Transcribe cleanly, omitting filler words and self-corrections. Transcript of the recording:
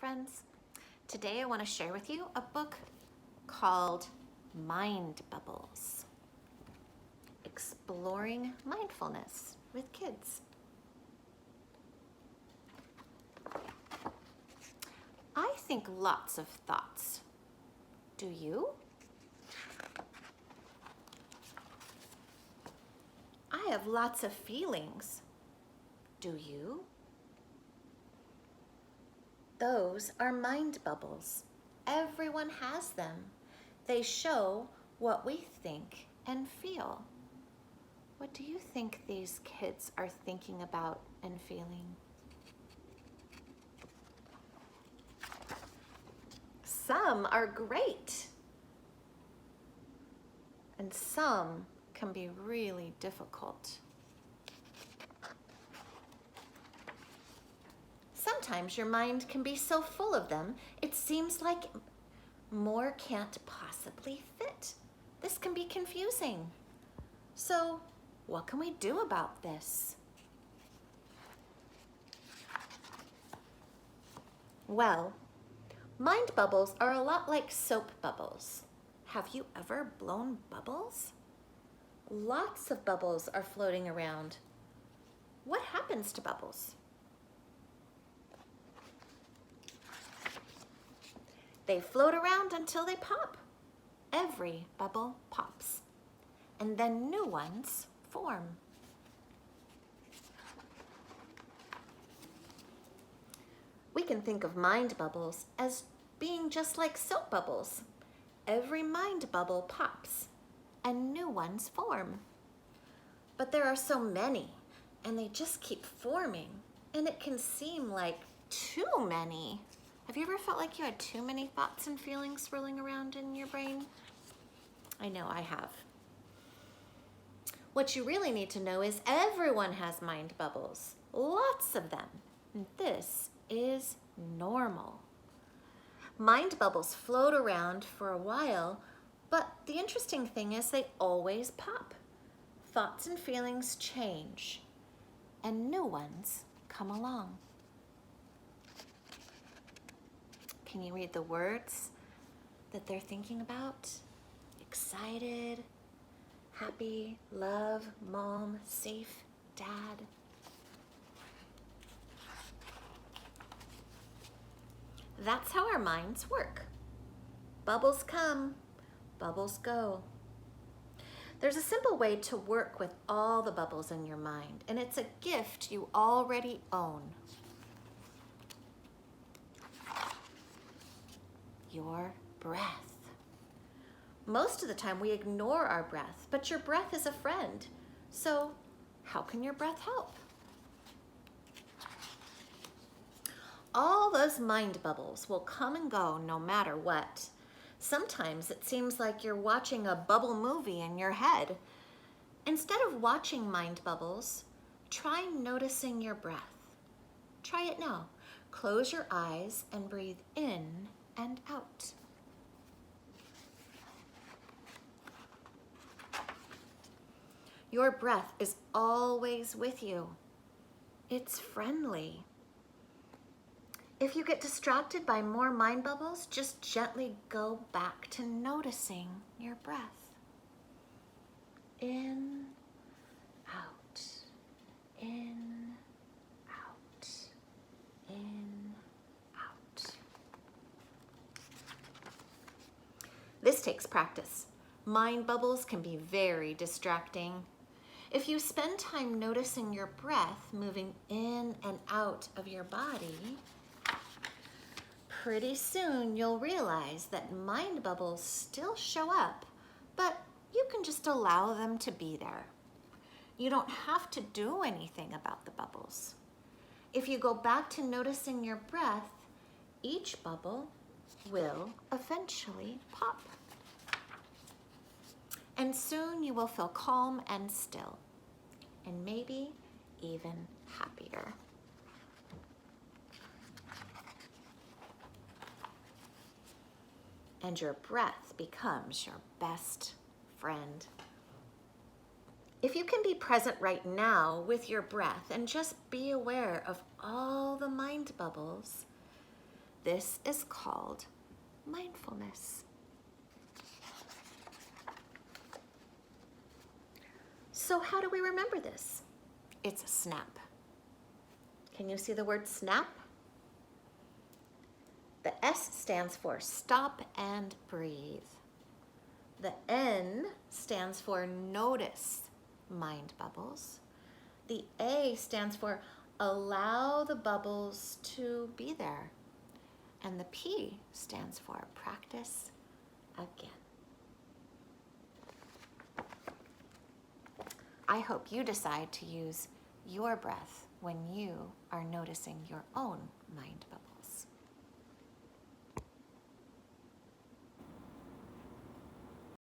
friends. Today I want to share with you a book called Mind Bubbles, Exploring Mindfulness with Kids. I think lots of thoughts. Do you? I have lots of feelings. Do you? Those are mind bubbles. Everyone has them. They show what we think and feel. What do you think these kids are thinking about and feeling? Some are great, and some can be really difficult. Sometimes your mind can be so full of them, it seems like more can't possibly fit. This can be confusing. So, what can we do about this? Well, mind bubbles are a lot like soap bubbles. Have you ever blown bubbles? Lots of bubbles are floating around. What happens to bubbles? They float around until they pop. Every bubble pops, and then new ones form. We can think of mind bubbles as being just like soap bubbles. Every mind bubble pops, and new ones form. But there are so many, and they just keep forming, and it can seem like too many. Have you ever felt like you had too many thoughts and feelings swirling around in your brain? I know I have. What you really need to know is everyone has mind bubbles, lots of them. And this is normal. Mind bubbles float around for a while, but the interesting thing is they always pop. Thoughts and feelings change, and new ones come along. Can you read the words that they're thinking about? Excited, happy, love, mom, safe, dad. That's how our minds work. Bubbles come, bubbles go. There's a simple way to work with all the bubbles in your mind, and it's a gift you already own. Your breath. Most of the time we ignore our breath, but your breath is a friend. So how can your breath help? All those mind bubbles will come and go no matter what. Sometimes it seems like you're watching a bubble movie in your head. Instead of watching mind bubbles, try noticing your breath. Try it now. Close your eyes and breathe in and out. Your breath is always with you. It's friendly. If you get distracted by more mind bubbles, just gently go back to noticing your breath. In, out, in, out, in, out. This takes practice. Mind bubbles can be very distracting. If you spend time noticing your breath moving in and out of your body, pretty soon you'll realize that mind bubbles still show up, but you can just allow them to be there. You don't have to do anything about the bubbles. If you go back to noticing your breath, each bubble will eventually pop. And soon you will feel calm and still, and maybe even happier. And your breath becomes your best friend. If you can be present right now with your breath and just be aware of all the mind bubbles, This is called mindfulness. So how do we remember this? It's a snap. Can you see the word snap? The S stands for stop and breathe. The N stands for notice mind bubbles. The A stands for allow the bubbles to be there. And the P stands for practice again. I hope you decide to use your breath when you are noticing your own mind bubbles.